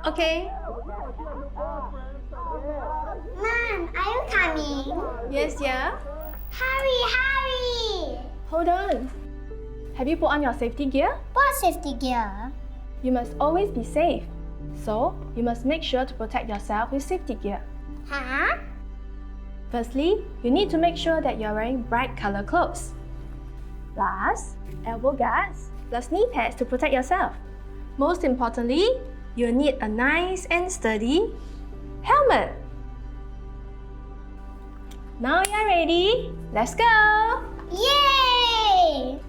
Okay. Mom, are you coming? Yes, yeah. Hurry! Hold on. Have you put on your safety gear? What safety gear? You must always be safe. So, you must make sure to protect yourself with safety gear. Huh? Firstly, you need to make sure that you're wearing bright color clothes. Plus, elbow guards, plus knee pads to protect yourself. Most importantly, you'll need a nice and sturdy helmet. Now you're ready. Let's go! Yay!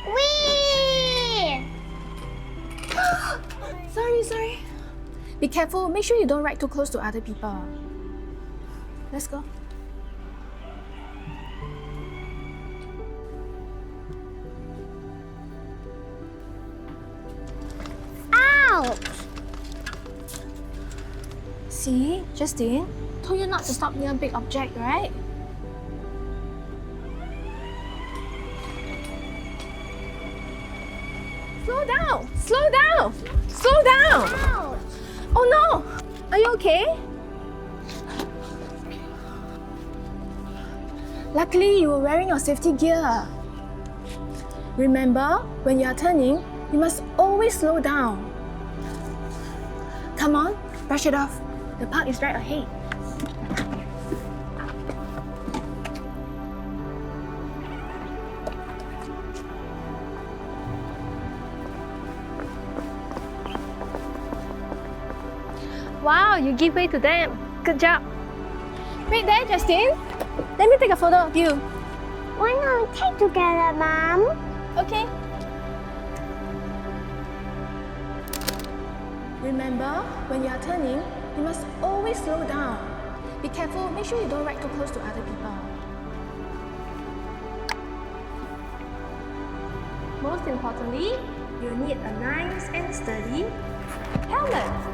Whee! Sorry. Be careful. Make sure you don't ride too close to other people. Let's go. Ouch! See, Justine, told you not to stop near a big object, right? Slow down! Slow down! Slow down! Ouch! Oh no! Are you okay? Luckily, you were wearing your safety gear. Remember, when you are turning, you must always slow down. Come on, brush it off. The park is right ahead. Wow, you give way to them. Good job. Wait there, Justine. Let me take a photo of you. Why not we take together, Mom? Okay. Remember, when you are turning, you must always slow down. Be careful, make sure you don't ride too close to other people. Most importantly, you need a nice and sturdy helmet.